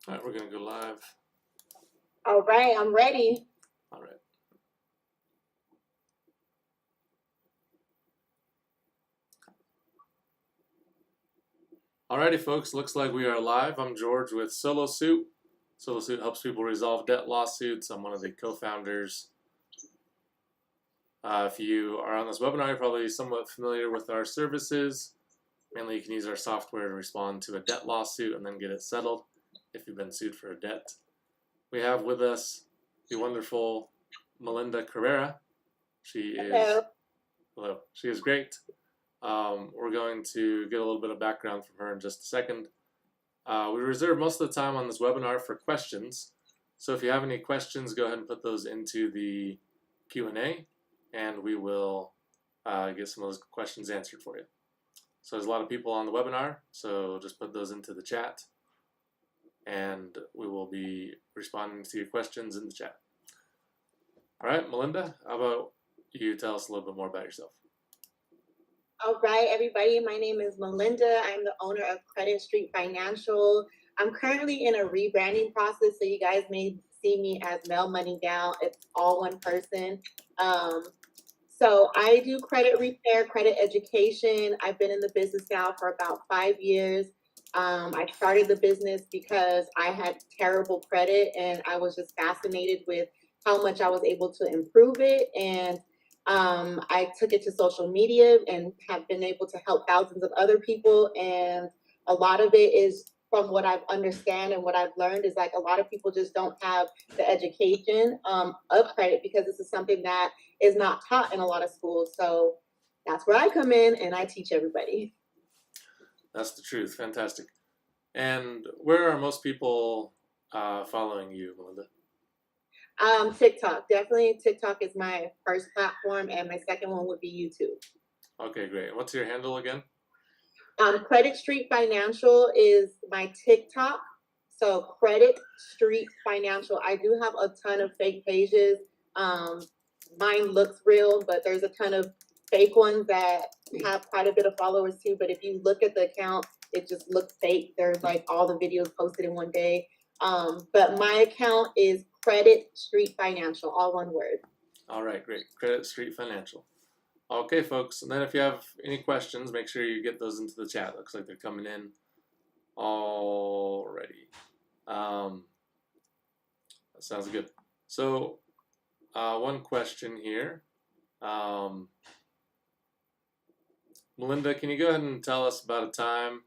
All right, we're going to go live. All right, I'm ready. All right. Alrighty, folks, looks like we are live. I'm George with Solo Suit. Solo Suit helps people resolve debt lawsuits. I'm one of the co-founders. If you are on this webinar, you're probably somewhat familiar with our services. Mainly, you can use our software to respond to a debt lawsuit and then get it settled if you've been sued for a debt. We have with us the wonderful Melinda Carrera. She is great. We're going to get a little bit of background from her in just a second. We reserve most of the time on this webinar for questions. So if you have any questions, go ahead and put those into the Q&A, and we will get some of those questions answered for you. So there's a lot of people on the webinar, so just put those into the chat, and we will be responding to your questions in the chat. All right, Melinda, how about you tell us a little bit more about yourself? All right, everybody. My name is Melinda. I'm the owner of Credit Street Financial. I'm currently in a rebranding process, so you guys may see me as Mel Money Gal. It's all one person. So I do credit repair, credit education. I've been in the business now for about 5 years. I started the business because I had terrible credit and I was just fascinated with how much I was able to improve it. And I took it to social media and have been able to help thousands of other people. And a lot of it is from what I've understand and what I've learned is like a lot of people just don't have the education of credit because this is something that is not taught in a lot of schools. So that's where I come in and I teach everybody. That's the truth. Fantastic. And where are most people following you, Melinda? TikTok. Definitely TikTok is my first platform and my second one would be YouTube. Okay, great. What's your handle again? Credit Street Financial is my TikTok. So Credit Street Financial. I do have a ton of fake pages. Mine looks real, but there's a ton of fake ones that have quite a bit of followers too. But if you look at the account, it just looks fake. There's like all the videos posted in one day. But my account is Credit Street Financial, all one word. All right, great. Credit Street Financial. Okay, folks. And then if you have any questions, make sure you get those into the chat. Looks like they're coming in already. That sounds good. So, one question here. Melinda, can you go ahead and tell us about a time,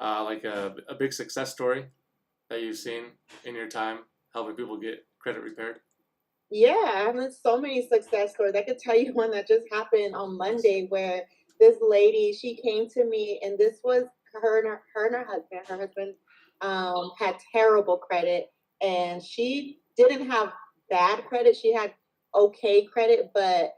like a big success story that you've seen in your time helping people get credit repaired? Yeah, I have so many success stories. I could tell you one that just happened on Monday where this lady, she came to me and this was her and her husband. Her husband had terrible credit and she didn't have bad credit. She had okay credit, but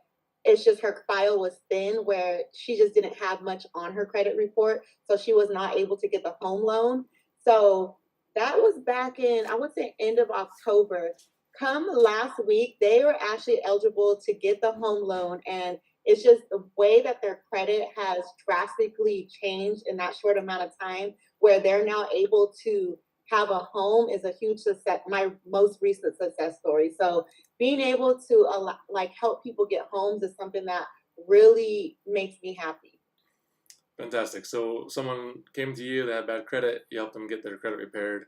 it's just her file was thin where she just didn't have much on her credit report. So she was not able to get the home loan. So that was back in, I would say, end of October. Come last week, they were actually eligible to get the home loan. And it's just the way that their credit has drastically changed in that short amount of time where they're now able to have a home is a huge success, my most recent success story. So being able to like help people get homes is something that really makes me happy. Fantastic. So someone came to you, they had bad credit, you helped them get their credit repaired,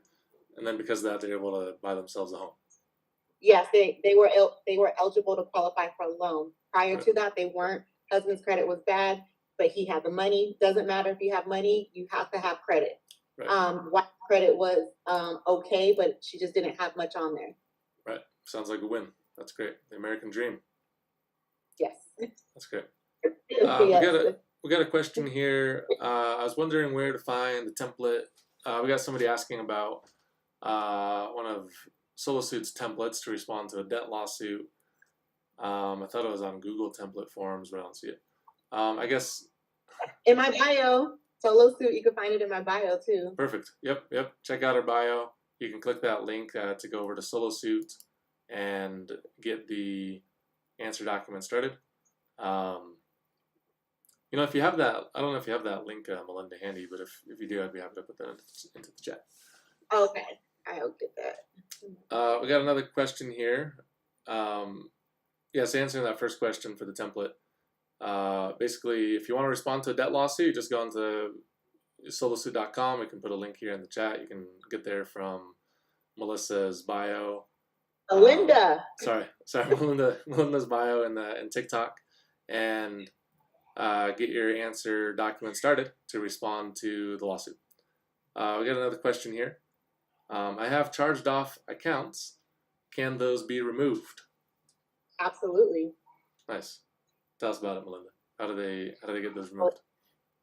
and then because of that, they're able to buy themselves a home. Yes, they were eligible to qualify for a loan. Prior to that, they weren't. Husband's credit was bad, but he had the money. Doesn't matter if you have money, you have to have credit. Right. Wife's credit was okay, but she just didn't have much on there. Right. Sounds like a win. That's great. The American dream. Yes. That's great. Yes. We got a question here. I was wondering where to find the template. We got somebody asking about one of Solo Suit's templates to respond to a debt lawsuit. I thought it was on Google template forums, but I don't see it. I guess in my bio, Solo Suit, you can find it in my bio too. Perfect. Yep. Check out our bio. You can click that link to go over to Solo Suit and get the answer document started. You know, if you have that, I don't know if you have that link, Melinda, handy, but if you do, I'd be happy to put that into the chat. Okay. I'll get that. We got another question here. Yes, answering that first question for the template. Basically, if you want to respond to a debt lawsuit, you just go onto solosuit.com. We can put a link here in the chat. You can get there from Melissa's bio. Melinda. Melinda's bio in TikTok, and get your answer document started to respond to the lawsuit. We got another question here. I have charged off accounts. Can those be removed? Absolutely. Nice. Tell us about it, Melinda. How do they get those removed?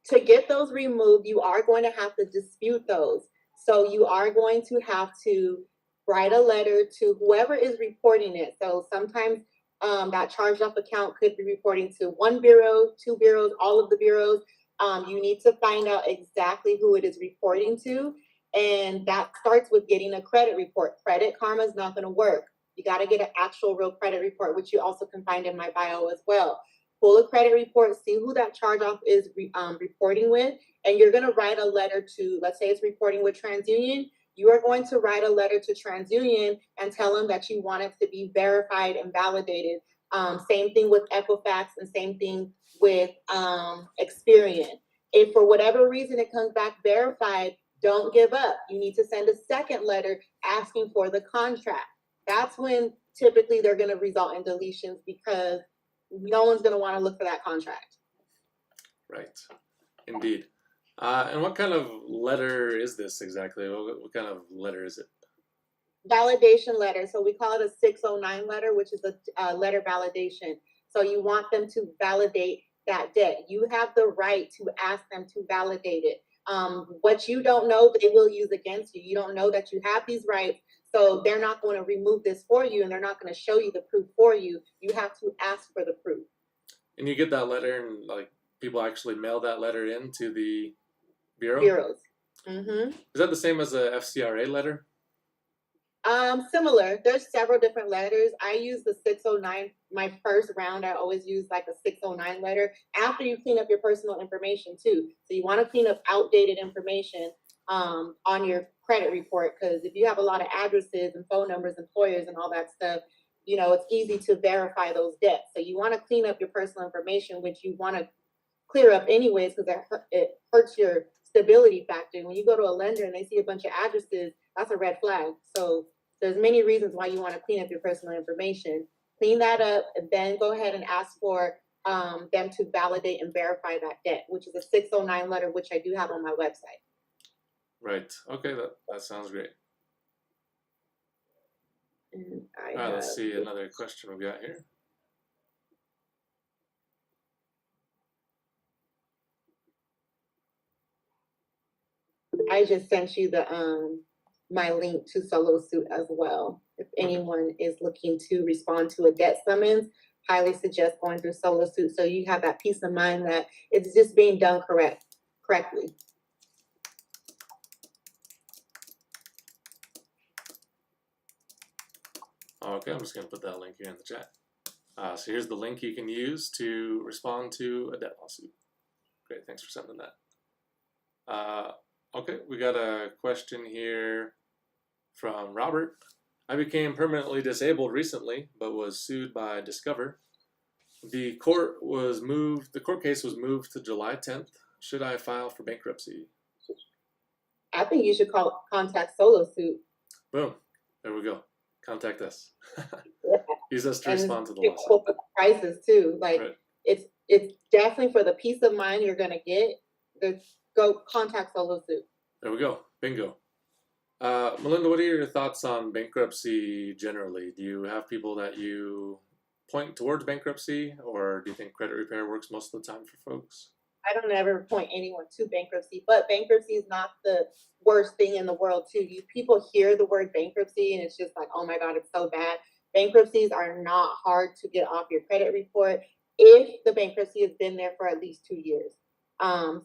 To get those removed, you are going to have to dispute those. So you are going to have to write a letter to whoever is reporting it. So sometimes that charged off account could be reporting to one bureau, two bureaus, all of the bureaus. You need to find out exactly who it is reporting to. And that starts with getting a credit report. Credit Karma is not going to work. You got to get an actual real credit report, which you also can find in my bio as well. Pull a credit report, see who that charge off is reporting with, and you're going to write a letter to, let's say it's reporting with TransUnion. You are going to write a letter to TransUnion and tell them that you want it to be verified and validated. Same thing with Equifax and same thing with Experian. If for whatever reason it comes back verified, don't give up. You need to send a second letter asking for the contract. That's when typically they're going to result in deletions because no one's going to want to look for that contract. Right. Indeed. And what kind of letter is this exactly? What kind of letter is it? Validation letter. So we call it a 609 letter, which is a letter validation. So you want them to validate that debt. You have the right to ask them to validate it. What you don't know, they will use against you. You don't know that you have these rights. So they're not going to remove this for you, and they're not going to show you the proof for you. You have to ask for the proof. And you get that letter, and like people actually mail that letter in to the bureau? Bureaus. Mm-hmm. Is that the same as a FCRA letter? Similar. There's several different letters. I use the 609. My first round, I always use like a 609 letter after you clean up your personal information too. So you want to clean up outdated information on your credit report, because if you have a lot of addresses and phone numbers, employers, and all that stuff, you know, it's easy to verify those debts. So you want to clean up your personal information, which you want to clear up anyways, because it hurts your stability factor. When you go to a lender and they see a bunch of addresses, that's a red flag. So there's many reasons why you want to clean up your personal information. Clean that up, and then go ahead and ask for them to validate and verify that debt, which is a 609 letter, which I do have on my website. Right. Okay, that sounds great. All right, let's see another question we got here. I just sent you the my link to SoloSuit as well. If anyone is looking to respond to a debt summons, highly suggest going through SoloSuit so you have that peace of mind that it's just being done correctly. Okay, I'm just going to put that link here in the chat. So here's the link you can use to respond to a debt lawsuit. Great, thanks for sending that. Okay, we got a question here from Robert. I became permanently disabled recently, but was sued by Discover. The court case was moved to July 10th. Should I file for bankruptcy? I think you should contact SoloSuit. Boom, there we go. Contact us. Yeah. Use us to respond to the lawsuit. For prices too. Like right. It's definitely for the peace of mind you're gonna get. Go contact SoloSuit. There we go. Bingo. Melinda, what are your thoughts on bankruptcy generally? Do you have people that you point towards bankruptcy, or do you think credit repair works most of the time for folks? I don't ever point anyone to bankruptcy, but bankruptcy is not the worst thing in the world too. People hear the word bankruptcy and it's just like, oh my God, it's so bad. Bankruptcies are not hard to get off your credit report if the bankruptcy has been there for at least 2 years.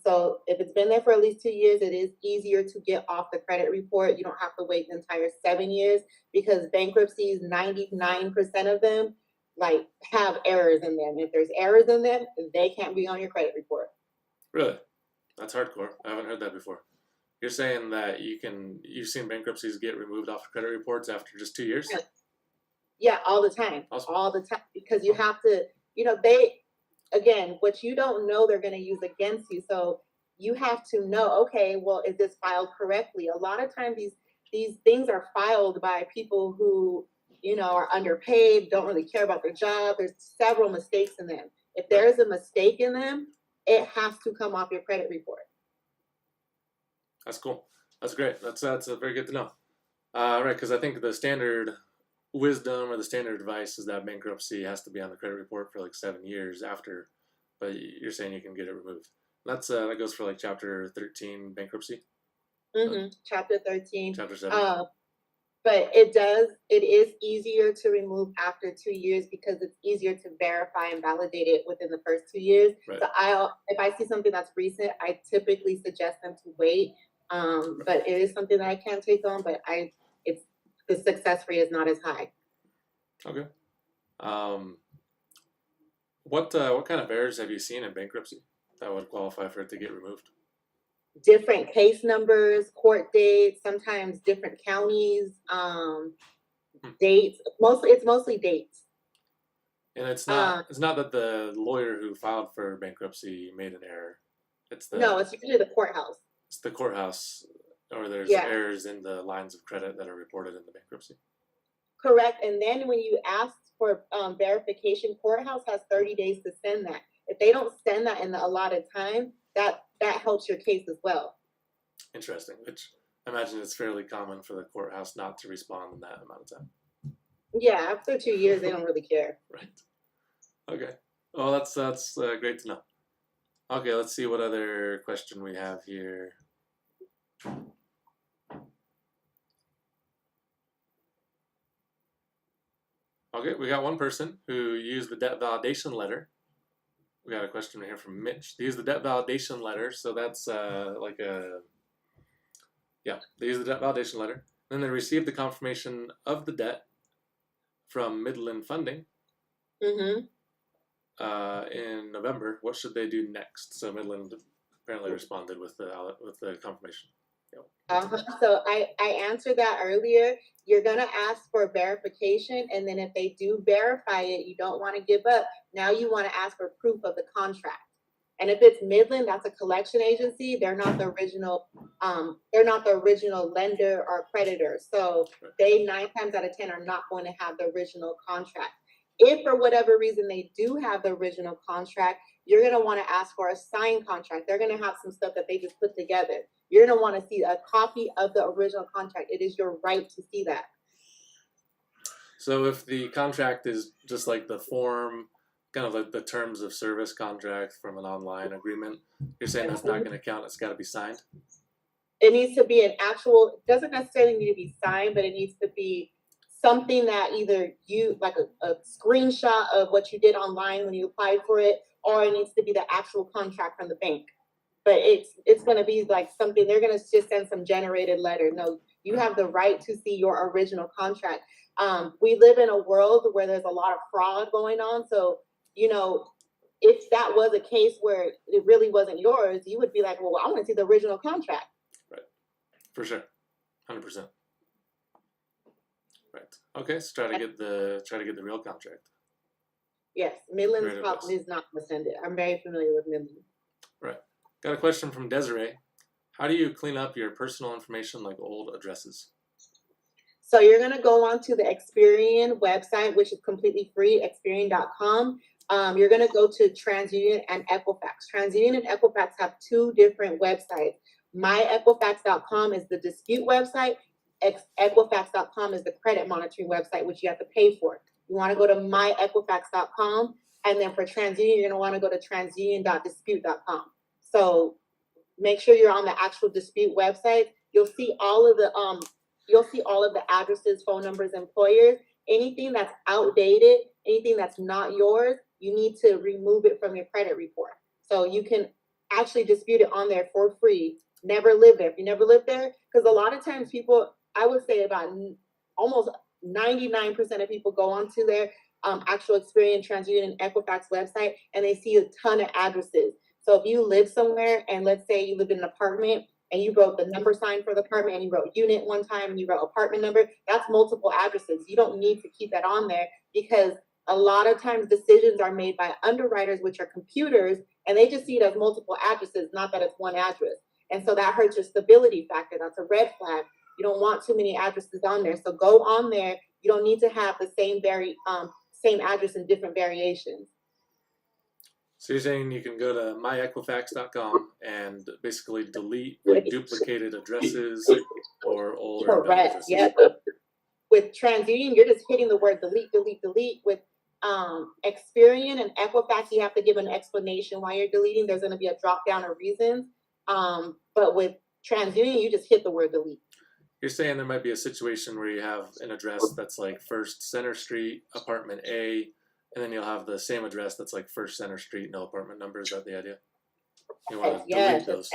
So if it's been there for at least 2 years, it is easier to get off the credit report. You don't have to wait the entire 7 years, because bankruptcies, 99% of them like have errors in them. If there's errors in them, they can't be on your credit report. Really? That's hardcore. I haven't heard that before. You're saying that you've seen bankruptcies get removed off of credit reports after just 2 years? Yeah, all the time. Awesome. All the time. Because you have to, they, again, what you don't know, they're going to use against you. So you have to know, okay, well, is this filed correctly? A lot of times these things are filed by people who, are underpaid, don't really care about their job. There's several mistakes in them. If there is a mistake in them, it has to come off your credit report. That's cool. That's great. That's very good to know. Right, because I think the standard wisdom or the standard advice is that bankruptcy has to be on the credit report for like 7 years after, but you're saying you can get it removed. That's that goes for like Chapter 13 bankruptcy. Chapter 13. Chapter 7. But it is easier to remove after 2 years because it's easier to verify and validate it within the first 2 years. Right. So if I see something that's recent, I typically suggest them to wait. But it is something that I can take on, but the success rate is not as high. Okay. What kind of errors have you seen in bankruptcy that would qualify for it to get removed? Different case numbers, court dates, sometimes different counties, dates. It's mostly dates. And it's not that the lawyer who filed for bankruptcy made an error. It's usually the courthouse. It's the courthouse, or there's errors in the lines of credit that are reported in the bankruptcy. Correct. And then when you ask for verification, courthouse has 30 days to send that. If they don't send that in the allotted time, that helps your case as well. Interesting. Which I imagine it's fairly common for the courthouse not to respond in that amount of time. Yeah, after 2 years, they don't really care. Right. Okay. Well, that's great to know. Okay, let's see what other question we have here. Okay, we got one person who used the debt validation letter. We got a question here from Mitch. They use the debt validation letter, so that's they use the debt validation letter. Then they received the confirmation of the debt from Midland Funding in November. What should they do next? So Midland apparently responded with the confirmation. So I answered that earlier. You're going to ask for verification, and then if they do verify it, you don't want to give up. Now you want to ask for proof of the contract. And if it's Midland, that's a collection agency. They're not the original. They're not the original lender or creditor. So they 9 times out of 10 are not going to have the original contract. If for whatever reason they do have the original contract, you're going to want to ask for a signed contract. They're going to have some stuff that they just put together. You're going to want to see a copy of the original contract. It is your right to see that. So if the contract is just like the form, kind of like the terms of service contract from an online agreement, you're saying that's not going to count? It's got to be signed? It needs to be an actual, it doesn't necessarily need to be signed, but it needs to be something that either you, like a screenshot of what you did online when you applied for it, or it needs to be the actual contract from the bank. But it's going to be like something, they're going to just send some generated letter. No, you have the right to see your original contract. We live in a world where there's a lot of fraud going on. So, if that was a case where it really wasn't yours, you would be like, well, I want to see the original contract. Right. For sure. 100%. Right. Okay, so try to get the real contract. Yes, Midland's probably is not going to send it. I'm very familiar with Midland. Right. Got a question from Desiree. How do you clean up your personal information like old addresses? So you're going to go onto the Experian website, which is completely free, Experian.com. You're going to go to TransUnion and Equifax. TransUnion and Equifax have 2 different websites. MyEquifax.com is the dispute website. Equifax.com is the credit monitoring website, which you have to pay for. You want to go to MyEquifax.com, and then for TransUnion, you're going to want to go to TransUnion.dispute.com. So make sure you're on the actual dispute website. You'll see all of the addresses, phone numbers, employers. Anything that's outdated, anything that's not yours, you need to remove it from your credit report. So you can actually dispute it on there for free. Never live there. If you never lived there, because a lot of times people, I would say about almost 99% of people go onto their actual Experian, TransUnion, and Equifax website, and they see a ton of addresses. So if you live somewhere, and let's say you live in an apartment and you wrote the number sign for the apartment, and you wrote unit one time, and you wrote apartment number, that's multiple addresses. You don't need to keep that on there, because a lot of times decisions are made by underwriters, which are computers, and they just see it as multiple addresses, not that it's one address. And so that hurts your stability factor. That's a red flag. You don't want too many addresses on there. So go on there. You don't need to have the same address in different variations. So you're saying you can go to myequifax.com and basically delete like duplicated addresses or old or invalid addresses. Yeah. With TransUnion, you're just hitting the word delete, delete, delete. With Experian and Equifax, you have to give an explanation why you're deleting. There's going to be a drop down of reasons. But with TransUnion, you just hit the word delete. You're saying there might be a situation where you have an address that's like First Center Street, apartment A, and then you'll have the same address that's like First Center Street, no apartment number. Is that the idea? You want to delete those.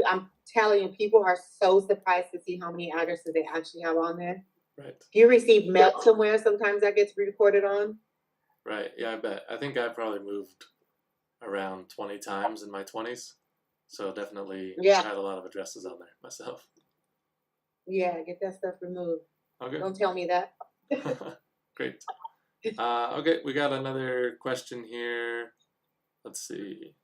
I'm telling you, people are so surprised to see how many addresses they actually have on there. Right. If you receive mail somewhere, sometimes that gets recorded on. Right. Yeah, I bet. I think I probably moved around 20 times in my 20s. So definitely had a lot of addresses on there myself. Yeah, get that stuff removed. Okay. Don't tell me that. Great. Okay, we got another question here. Let's see.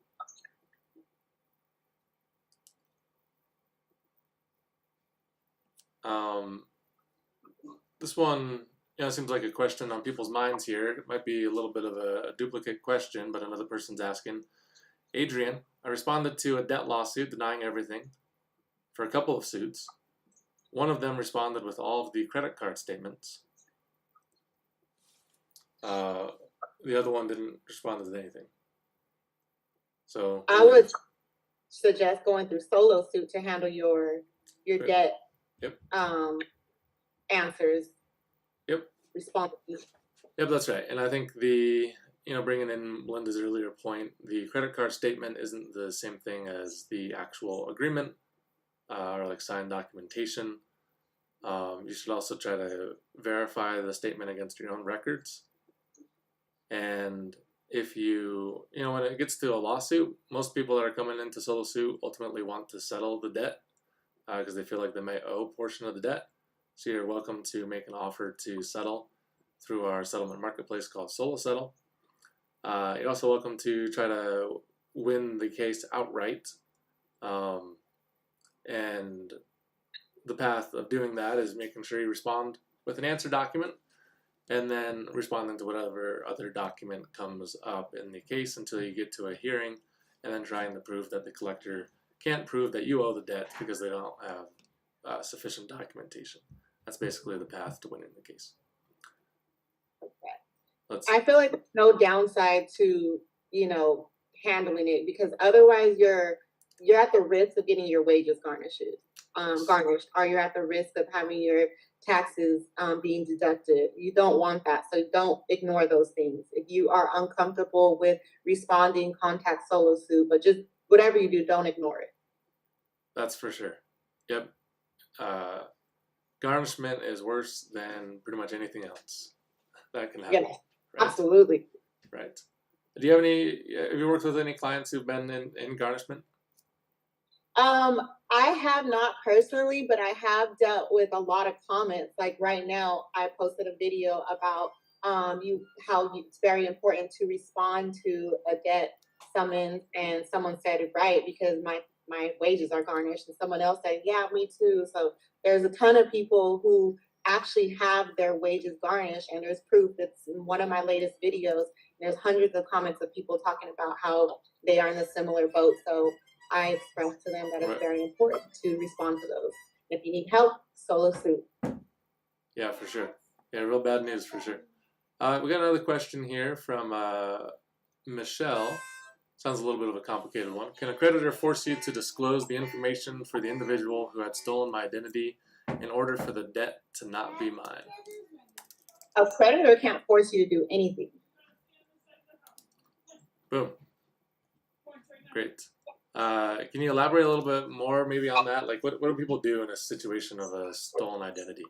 This one, seems like a question on people's minds here. It might be a little bit of a duplicate question, but another person's asking. Adrian, I responded to a debt lawsuit denying everything for a couple of suits. One of them responded with all of the credit card statements. The other one didn't respond with anything. So I would suggest going through solo suit to handle your debt answers. Yep. Responses. Yep, that's right. And I think bringing in Melinda's earlier point, the credit card statement isn't the same thing as the actual agreement or like signed documentation. You should also try to verify the statement against your own records. And if when it gets to a lawsuit, most people that are coming into solo suit ultimately want to settle the debt because they feel like they may owe a portion of the debt. So you're welcome to make an offer to settle through our settlement marketplace called Solo Settle. You're also welcome to try to win the case outright. And the path of doing that is making sure you respond with an answer document and then responding to whatever other document comes up in the case until you get to a hearing, and then trying to prove that the collector can't prove that you owe the debt because they don't have sufficient documentation. That's basically the path to winning the case. I feel like there's no downside to, handling it, because otherwise you're at the risk of getting your wages garnished, or you're at the risk of having your taxes being deducted. You don't want that. So don't ignore those things. If you are uncomfortable with responding, contact solo suit, but just whatever you do, don't ignore it. That's for sure. Yep. Garnishment is worse than pretty much anything else that can happen. Yes, right? Absolutely. Right. Have you worked with any clients who've been in garnishment? I have not personally, but I have dealt with a lot of comments. Like right now, I posted a video about how it's very important to respond to a debt summons, and someone said it right because my wages are garnished, and someone else said, yeah, me too. So there's a ton of people who actually have their wages garnished, and there's proof. That's in one of my latest videos. There's hundreds of comments of people talking about how they are in a similar boat. So I expressed to them that it's very important to respond to those. If you need help, solo suit. Yeah, for sure. Yeah, real bad news for sure. We got another question here from Michelle. Sounds a little bit of a complicated one. Can a creditor force you to disclose the information for the individual who had stolen my identity in order for the debt to not be mine? A creditor can't force you to do anything. Boom. Great. Can you elaborate a little bit more maybe on that? Like what do people do in a situation of a stolen identity?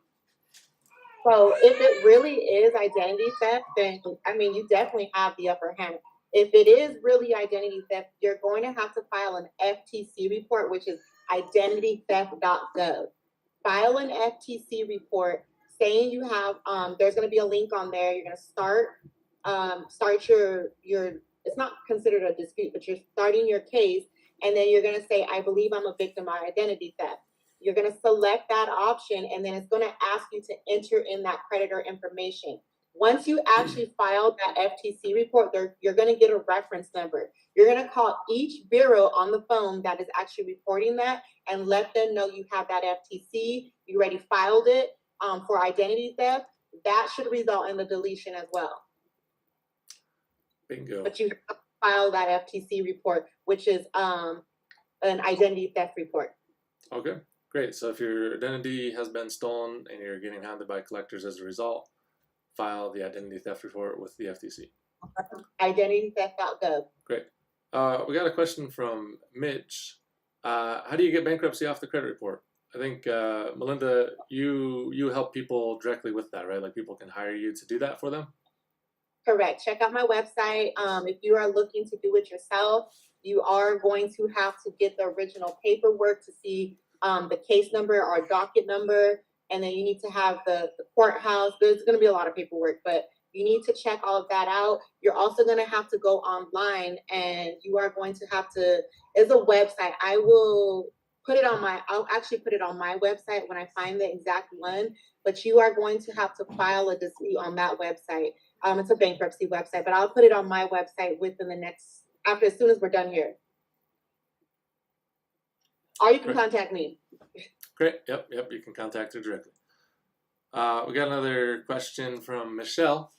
So if it really is identity theft, then you definitely have the upper hand. If it is really identity theft, you're going to have to file an FTC report, which is identitytheft.gov. File an FTC report saying you have. There's going to be a link on there. You're going to start your. It's not considered a dispute, but you're starting your case, and then you're going to say, "I believe I'm a victim of identity theft." You're going to select that option, and then it's going to ask you to enter in that creditor information. Once you actually file that FTC report, you're going to get a reference number. You're going to call each bureau on the phone that is actually reporting that and let them know you have that FTC, you already filed it for identity theft. That should result in the deletion as well. Bingo. But you have to file that FTC report, which is an identity theft report. Okay, great. So if your identity has been stolen and you're getting hounded by collectors as a result, file the identity theft report with the FTC. Identitytheft.gov. Great. We got a question from Mitch. How do you get bankruptcy off the credit report? I think, Melinda, you help people directly with that, right? Like people can hire you to do that for them? Correct. Check out my website. If you are looking to do it yourself, you are going to have to get the original paperwork to see the case number or docket number. And then you need to have the courthouse. There's going to be a lot of paperwork, but you need to check all of that out. You're also going to have to go online, and you are going to have to, there's a website. I'll actually put it on my website when I find the exact one, but you are going to have to file a dispute on that website. It's a bankruptcy website, but I'll put it on my website as soon as we're done here. Or you can contact me. Great. Yep. You can contact her directly. We got another question from Michelle.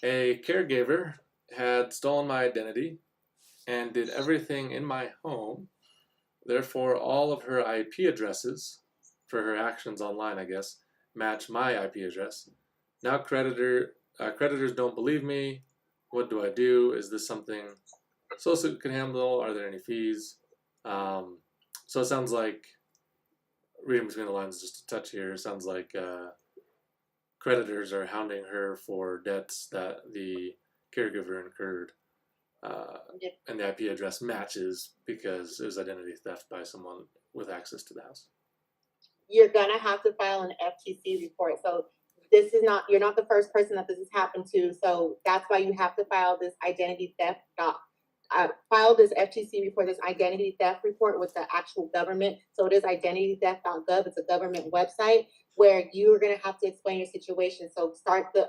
A caregiver had stolen my identity and did everything in my home. Therefore, all of her IP addresses for her actions online, I guess, match my IP address. Now creditors don't believe me. What do I do? Is this something SoSuit can handle? Are there any fees? So it sounds like, reading between the lines just a touch here, it sounds like creditors are hounding her for debts that the caregiver incurred, and the IP address matches because it was identity theft by someone with access to the house. You're gonna have to file an FTC report. So you're not the first person that this has happened to. So that's why you have to file this identity theft file this FTC report, this identity theft report with the actual government. So it is identitytheft.gov. It's a government website where you are going to have to explain your situation. So start the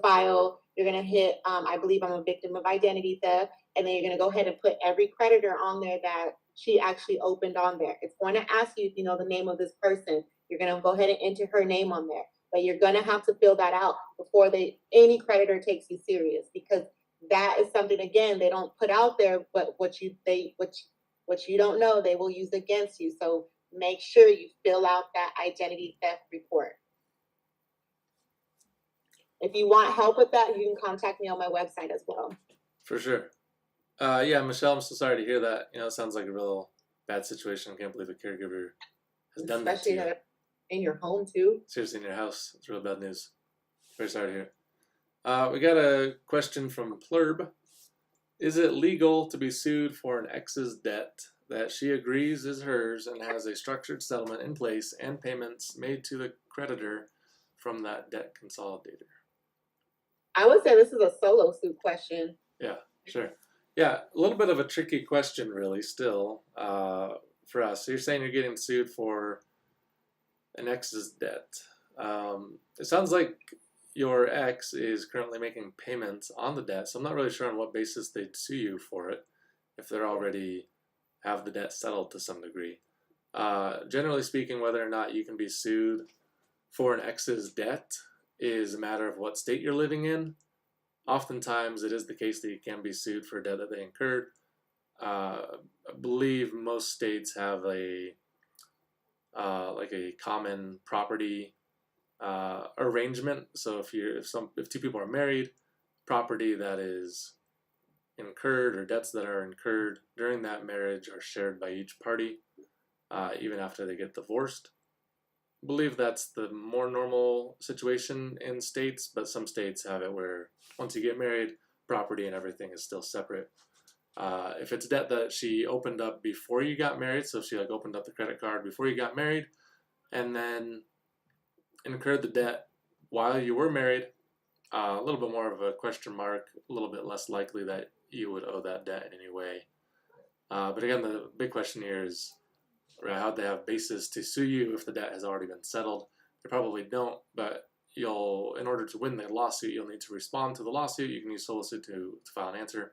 file. You're going to hit, I believe I'm a victim of identity theft. And then you're going to go ahead and put every creditor on there that she actually opened on there. It's going to ask you if you know the name of this person. You're going to go ahead and enter her name on there. But you're going to have to fill that out before any creditor takes you serious, because that is something, again, they don't put out there, but what you don't know, they will use against you. So make sure you fill out that identity theft report. If you want help with that, you can contact me on my website as well. For sure. Yeah, Michelle, I'm so sorry to hear that. It sounds like a real bad situation. I can't believe a caregiver has done that to you. Especially in your home too. Seriously, in your house. It's real bad news. Very sorry to hear. We got a question from Plurb. Is it legal to be sued for an ex's debt that she agrees is hers and has a structured settlement in place and payments made to the creditor from that debt consolidator? I would say this is a solo suit question. Yeah, sure. Yeah, a little bit of a tricky question, really, still, for us. So you're saying you're getting sued for an ex's debt. It sounds like your ex is currently making payments on the debt, so I'm not really sure on what basis they'd sue you for it if they're already have the debt settled to some degree. Generally speaking, whether or not you can be sued for an ex's debt is a matter of what state you're living in. Oftentimes, it is the case that you can be sued for a debt that they incurred. I believe most states have a common property arrangement. So if two people are married, property that is incurred or debts that are incurred during that marriage are shared by each party, even after they get divorced. I believe that's the more normal situation in states, but some states have it where once you get married, property and everything is still separate. If it's debt that she opened up before you got married, so if she like opened up the credit card before you got married and then incurred the debt while you were married, a little bit more of a question mark, a little bit less likely that you would owe that debt in any way. But again, the big question here is, how do they have basis to sue you if the debt has already been settled? They probably don't, but in order to win the lawsuit, you'll need to respond to the lawsuit. You can use SoloSuit to file an answer,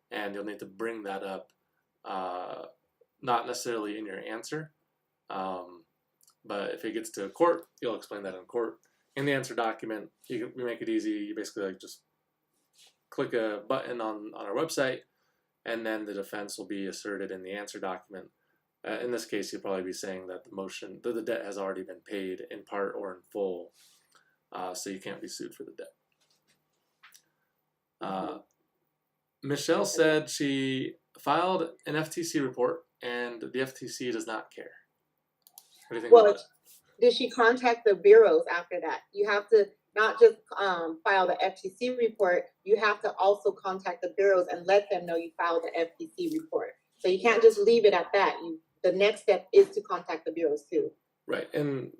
and you'll need to bring that up, not necessarily in your answer, but if it gets to court, you'll explain that in court. In the answer document, we make it easy. You basically like just click a button on our website, and then the defense will be asserted in the answer document. In this case, you'll probably be saying that the debt has already been paid in part or in full, so you can't be sued for the debt. Michelle said she filed an FTC report, and the FTC does not care. What do you think about that? Did she contact the bureaus after that? You have to not just file the FTC report, you have to also contact the bureaus and let them know you filed the FTC report. So you can't just leave it at that. The next step is to contact the bureaus too. Right, and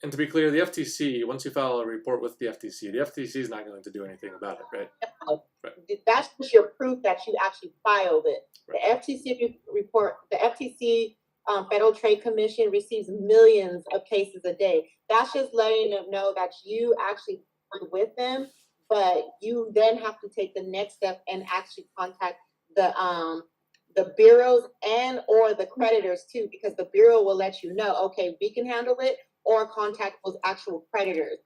to be clear, the FTC, once you file a report with the FTC is not going to do anything about it, right? Right. That's just your proof that you actually filed it. Right. The FTC report, the FTC Federal Trade Commission receives millions of cases a day. That's just letting them know that you actually work with them, but you then have to take the next step and actually contact the bureaus and or the creditors too, because the bureau will let you know, okay, we can handle it, or contact those actual creditors.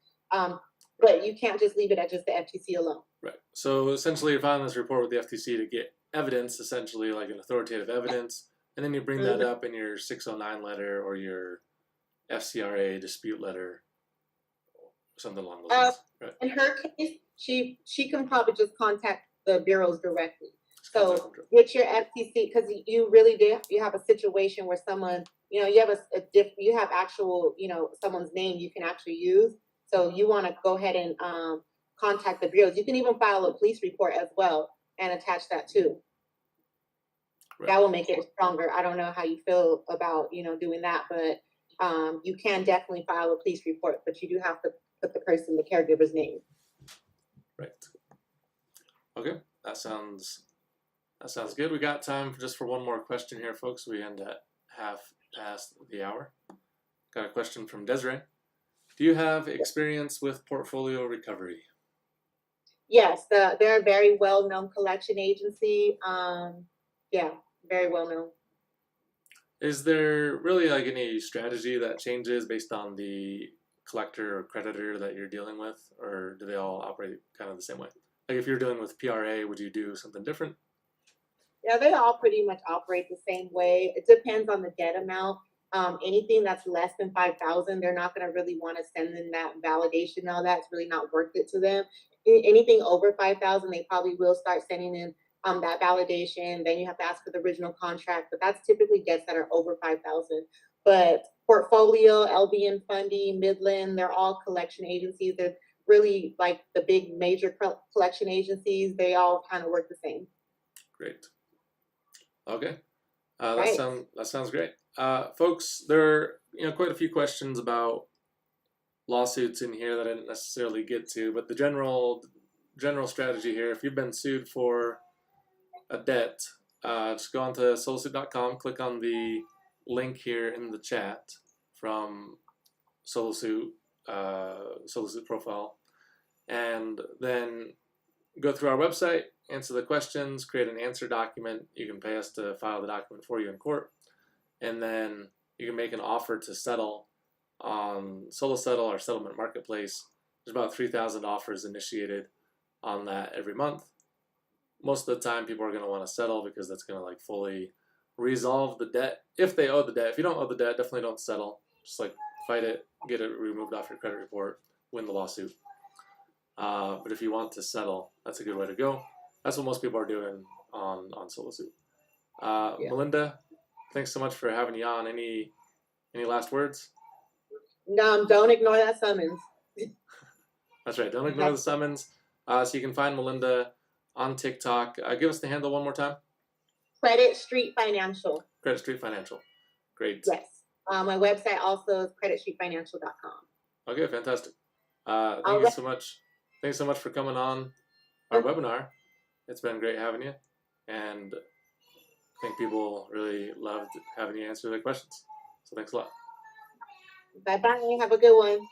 But you can't just leave it at just the FTC alone. Right. So essentially, you're filing this report with the FTC to get evidence, essentially like an authoritative evidence. And then you bring that up in your 609 letter or your FCRA dispute letter, something along those lines. Right. In her case, she can probably just contact the bureaus directly. So with your FTC, because you really you have a situation where someone, you have actual, someone's name you can actually use. So you want to go ahead and contact the bureaus. You can even file a police report as well and attach that too. Right. That will make it stronger. I don't know how you feel about, doing that, but you can definitely file a police report, but you do have to put the caregiver's name. Right. Okay. That sounds good. We got time for one more question here, folks. We end at half past the hour. Got a question from Desiree. Do you have experience with portfolio recovery? Yes, they're a very well-known collection agency. Yeah, very well-known. Is there really like any strategy that changes based on the collector or creditor that you're dealing with, or do they all operate kind of the same way? Like if you're dealing with PRA, would you do something different? Yeah, they all pretty much operate the same way. It depends on the debt amount. Anything that's less than 5,000, they're not going to really want to send in that validation and all that. It's really not worth it to them. Anything over 5,000, they probably will start sending in that validation. Then you have to ask for the original contract, but that's typically debts that are over 5,000. But Portfolio, LBN Funding, Midland, they're all collection agencies. They're really like the big major collection agencies. They all kind of work the same. Great. Okay. That sounds great. Folks, there are quite a few questions about lawsuits in here that I didn't necessarily get to, but the general strategy here, if you've been sued for a debt, just go on to solosuit.com, click on the link here in the chat from SoloSuit profile, and then go through our website, answer the questions, create an answer document. You can pay us to file the document for you in court, and then you can make an offer to settle on SoloSettle, our settlement marketplace. There's about 3,000 offers initiated on that every month. Most of the time, people are going to want to settle because that's going to like fully resolve the debt if they owe the debt. If you don't owe the debt, definitely don't settle. Just like fight it, get it removed off your credit report, win the lawsuit. But if you want to settle, that's a good way to go. That's what most people are doing on SoloSuit. Yeah. Melinda, thanks so much for having you on. Any last words? No, don't ignore that summons. That's right. Don't ignore the summons. So you can find Melinda on TikTok. Give us the handle one more time. Credit Street Financial. Credit Street Financial. Great. Yes. My website also is creditstreetfinancial.com. Okay, fantastic. Thank you so much. Thanks so much for coming on our webinar. It's been great having you, and I think people really loved having you answer their questions. So thanks a lot. Bye-bye. Have a good one.